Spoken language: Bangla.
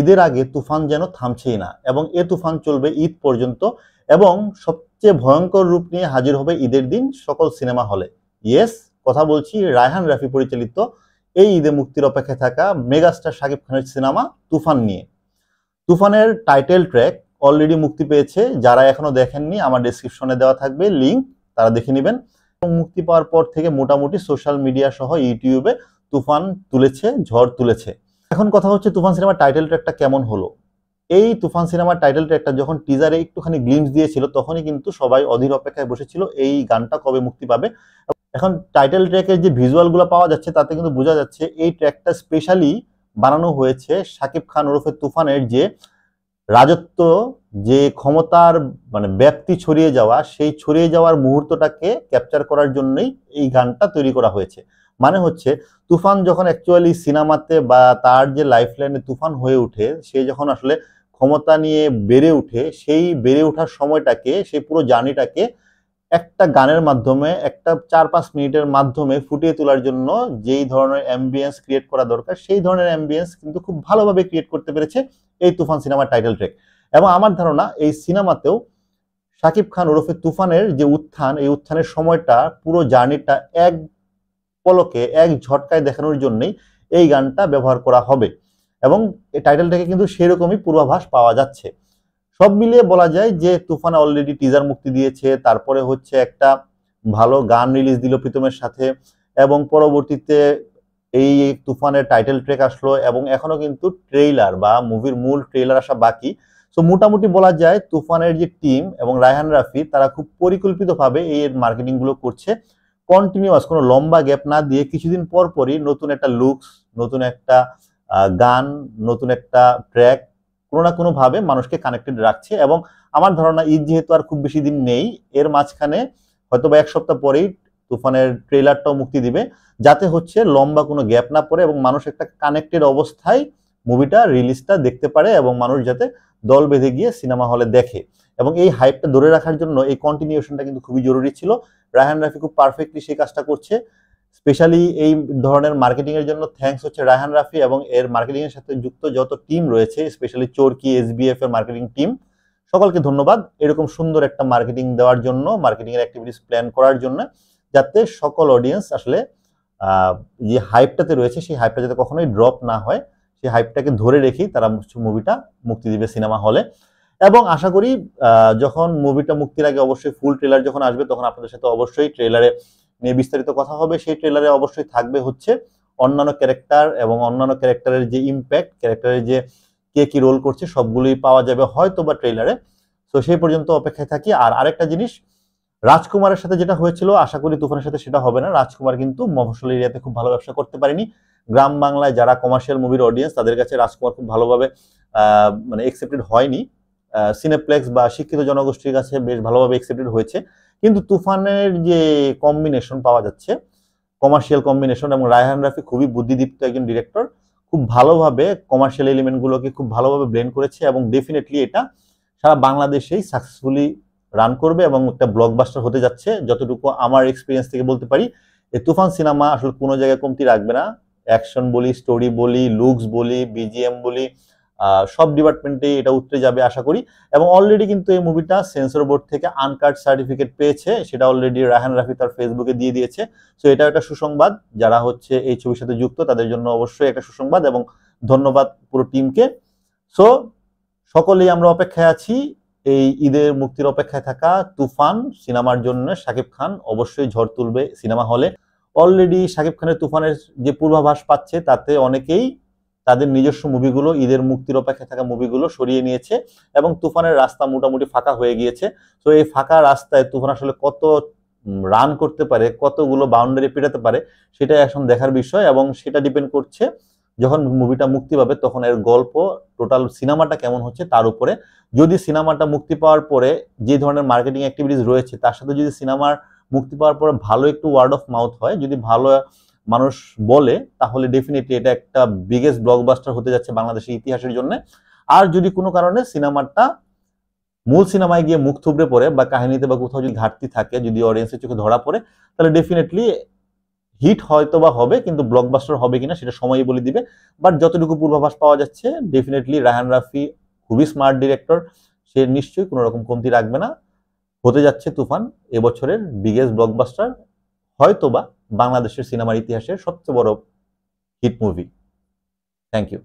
ঈদের আগে তুফান যেন থামছেই না এবং এ তুফান চলবে ঈদ পর্যন্ত এবং সবচেয়ে ভয়ঙ্কর রূপ নিয়ে হাজির হবে ঈদের দিন সকল সিনেমা হলে। ইয়েস, কথা বলছি রায়হান রাফি পরিচালিত এই ঈদে মুক্তির অপেক্ষায় থাকা মেগাস্টার শাকিব খানের সিনেমা তুফান নিয়ে। তুফানের টাইটেল ট্র্যাক অলরেডি মুক্তি পেয়েছে, যারা এখনো দেখেননি আমার ডেসক্রিপশনে দেওয়া থাকবে লিংক, তারা দেখে নেবেন। মুক্তি পাওয়ার পর থেকে মোটামুটি সোশ্যাল মিডিয়া সহ ইউটিউবে তুফান তুলেছে, ঝড় তুলেছে। এখন কথা হচ্ছে তুফান সিনেমার টাইটেল ট্র্যাকটা কেমন হলো। এই তুফান সিনেমার টাইটেল ট্র্যাকটা যখন টিজারে একটুখানি গ্লিমস দিয়েছিল তখনই কিন্তু সবাই অধীর অপেক্ষায় বসেছিল এই গানটা কবে মুক্তি পাবে। এখন টাইটেল ট্র্যাকের যে ভিজুয়ালগুলো পাওয়া যাচ্ছে তাতে কিন্তু বোঝা যাচ্ছে এই ট্র্যাকটা স্পেশালি বানানো হয়েছে শাকিব খান ওরফে তুফানের যে রাজত্ব, যে ক্ষমতার মানে ব্যাপ্তি ছড়িয়ে যাওয়া, সেই ছড়িয়ে যাওয়ার মুহূর্তটাকে ক্যাপচার করার জন্যই এই গানটা তৈরি করা হয়েছে। মানে হচ্ছে তুফান যখন অ্যাকচুয়ালি সিনেমাতে বা তার যে লাইফ লাইনে তুফান হয়ে ওঠে, সে যখন আসলে ক্ষমতা নিয়ে বেড়ে ওঠে, সেই বেড়ে ওঠার সময়টাকে, সেই পুরো জার্নিটাকে একটা গানের মাধ্যমে, একটা 4-5 মিনিটের মাধ্যমে ফুটিয়ে তোলার জন্য যেই ধরনের অ্যাম্বিয়েন্স ক্রিয়েট করা দরকার, সেই ধরনের অ্যাম্বিয়েন্স কিন্তু খুব ভালোভাবে ক্রিয়েট করতে পেরেছে এই তুফান সিনেমার টাইটেল ট্র্যাক। এবং আমার ধারণা এই সিনেমাতেও শাকিব খান ওরফে তুফানের যে উত্থান, এই উত্থানের সময়টা, পুরো জার্নিটা এক পলকে, এক ঝটকায় দেখানোর জন্যই এই গানটা ব্যবহার করা হবে এবং এই টাইটেলটাকে কিন্তু সেরকমই পূর্বাভাস পাওয়া যাচ্ছে। সব মিলিয়ে বলা যায় যে তুফান অলরেডি টিজার মুক্তি দিয়েছে, তারপরে হচ্ছে একটা ভালো গান রিলিজ দিল প্রীতমের সাথে এবং পরবর্তীতে এই তুফানের টাইটেল ট্র্যাক আসলো এবং এখনো কিন্তু ট্রেইলার বা মুভির মূল ট্রেইলার আসা বাকি। সো মোটামুটি বলা যায় তুফানের যে টিম এবং রায়হান রাফি তারা খুব পরিকল্পিতভাবে এই মার্কেটিং গুলো করছে, কন্টিনিউয়াস, কোনো লম্বা গ্যাপ না দিয়ে কিছুদিন পর পরই নতুন একটা লুকস, নতুন একটা গান, নতুন একটা ট্র্যাক কোনো না কোনো ভাবে মানুষকে কানেক্টেড রাখছে। এবং আমার ধারণা ঈদ যেহেতু আর খুব বেশি দিন নেই, এর মাঝখানে হয়তো বা 1 সপ্তাহ পরেই তুফানের ট্রেলারটাও মুক্তি দিবে, যাতে হচ্ছে লম্বা কোনো গ্যাপ না পড়ে এবং মানুষ একটা কানেক্টেড অবস্থায় মুভিটা রিলিজটা দেখতে পারে এবং মানুষ যাতে দল বেঁধে গিয়ে সিনেমা হলে দেখে। এবং এই হাইপটা ধরে রাখার জন্য এই কন্টিনিউশনটা কিন্তু খুবই জরুরি ছিল। রায়হান রাফি খুব পারফেক্টলি সেই কাজটা করছে। স্পেশালি এই ধরনের মার্কেটিং এর জন্য থ্যাঙ্কস হচ্ছে রায়হান রাফি এবং এর মার্কেটিং এর সাথে যুক্ত যত টিম রয়েছে, স্পেশালি চরকি, এসবিএফ এর মার্কেটিং টিম, সকলকে ধন্যবাদ এরকম সুন্দর একটা মার্কেটিং দেওয়ার জন্য, মার্কেটিং এর অ্যাক্টিভিটিস প্ল্যান করার জন্য, যাতে সকল অডিয়েন্স আসলে যে হাইপটাতে রয়েছে সেই হাইপটা যাতে কখনোই ড্রপ না হয়, সেই হাইপটাকে ধরে রেখেই তারা মুভিটা মুক্তি দিবে সিনেমা হলে। এবং আশা করি যখন মুভিটা মুক্তির আগে অবশ্যই ফুল ট্রেলার যখন আসবে তখন আপনাদের সাথে অবশ্যই ট্রেলারে নিয়ে বিস্তারিত কথা হবে। সেই ট্রেলারে অবশ্যই থাকবে হচ্ছে অন্যান্য ক্যারেক্টার এবং অন্যান্য ক্যারেক্টারের যে ইম্প্যাক্ট, ক্যারেক্টারের যে কে কি রোল করছে সবগুলোই পাওয়া যাবে হয়তো বা ট্রেলারে। তো সেই পর্যন্ত অপেক্ষায় থাকি। আর আরেকটা জিনিস, রাজকুমারের সাথে যেটা হয়েছিল আশা করি তুফানের সাথে সেটা হবে না। রাজকুমার কিন্তু মফস্বল এরিয়াতে খুব ভালো ব্যবসা করতে পারেনি। গ্রাম বাংলায় যারা কমার্শিয়াল মুভির অডিয়েন্স তাদের কাছে রাজকুমার খুব ভালোভাবে মানে একসেপ্টেড হয়নি। সিনেপ্লেক্স বা শিক্ষিত জনগোষ্ঠীর কাছে বেশ ভালোভাবে একসেপ্টেড হয়েছে। কিন্তু তুফানের যে কম্বিনেশন পাওয়া যাচ্ছে, কমার্শিয়াল কম্বিনেশন, এবং রায়হান রাফি খুবই বুদ্ধিদীপ্ত একজন ডিরেক্টর, খুব ভালোভাবে কমার্শিয়াল এলিমেন্টগুলোকে খুব ভালোভাবে ব্লেন্ড করেছে এবং ডেফিনেটলি এটা সারা বাংলাদেশেই সাকসেসফুলি রান করবে এবং একটা ব্লকবাস্টার হতে যাচ্ছে। যতটুকু আমার এক্সপিরিয়েন্স থেকে বলতে পারি, এই তুফান সিনেমা আসলে কোনো জায়গায় কমতি রাখবে না। অ্যাকশন বলি, স্টোরি বলি, লুকস বলি, বিজিএম বলি, সব ডিপার্টমেন্টে এটা উতরে যাবে আশা করি। এবং অলরেডি কিন্তু এই মুভিটা সেন্সর বোর্ড থেকে আনকাট সার্টিফিকেট পেয়েছে, সেটা অলরেডি রায়হান রাফি তার ফেসবুকে দিয়ে দিয়েছে। সো এটা একটা সুসংবাদ, যারা হচ্ছে এই ছবির সাথে যুক্ত তাদের জন্য অবশ্যই একটা সুসংবাদ এবং ধন্যবাদ পুরো টিমকে। সো সকলেই আমরা অপেক্ষায় আছি এই ঈদের মুক্তির অপেক্ষায় থাকা তুফান সিনেমার জন্য। শাকিব খান অবশ্যই ঝড় তুলবে সিনেমা হলে। অলরেডি শাকিব খানের তুফানের যে পূর্বাভাস পাচ্ছে তাতে অনেকেই তাদের নিজস্ব মুভিগুলো, ঈদের মুক্তির অপেক্ষায় থাকা মুভিগুলো সরিয়ে নিয়েছে এবং তুফানের রাস্তা মোটামুটি ফাঁকা হয়ে গিয়েছে। তো এই ফাঁকা রাস্তায় তুফান আসলে কত রান করতে পারে, কতগুলো বাউন্ডারি পেটাতে পারে, সেটা এখন দেখার বিষয় এবং সেটা ডিপেন্ড করছে যখন মুভিটা মুক্তি পাবে তখন এর গল্প, টোটাল সিনেমাটা কেমন হচ্ছে তার উপরে। যদি সিনেমাটা মুক্তি পাওয়ার পরে যে ধরনের মার্কেটিং অ্যাক্টিভিটিস রয়েছে তার সাথে যদি সিনেমার মুক্তি পাওয়ার পরে ভালো একটু ওয়ার্ড অফ মাউথ হয়, যদি ভালো মানুষ বলে, তাহলে ডেফিনেটলি এটা একটা বিগেস্ট ব্লকবাস্টার হতে যাচ্ছে বাংলাদেশের ইতিহাসের জন্য। আর যদি কোনো কারণে সিনেমাটা মূল সিনেমায় গিয়ে মুখ থুবড়ে পড়ে বা কাহিনীতে বা কোথাও যদি ঘাটতি থাকে, যদি অডিয়েন্সের চোখে ধরা পড়ে, তাহলে ডেফিনেটলি হিট হয়তো বা হবে, কিন্তু ব্লকবাস্টার হবে কিনা সেটা সময়ই বলে দিবে। বাট যতটুকু পূর্বাভাস পাওয়া যাচ্ছে, ডেফিনেটলি রায়হান রাফি খুবই স্মার্ট ডিরেক্টর, সে নিশ্চয়ই কোনো রকম কমতি রাখবে না। হতে যাচ্ছে তুফান এবছরের বিগেস্ট ব্লকবাস্টার, হয়তোবা বাংলাদেশের সিনেমার ইতিহাসের সবচেয়ে বড় হিট মুভি। Thank you.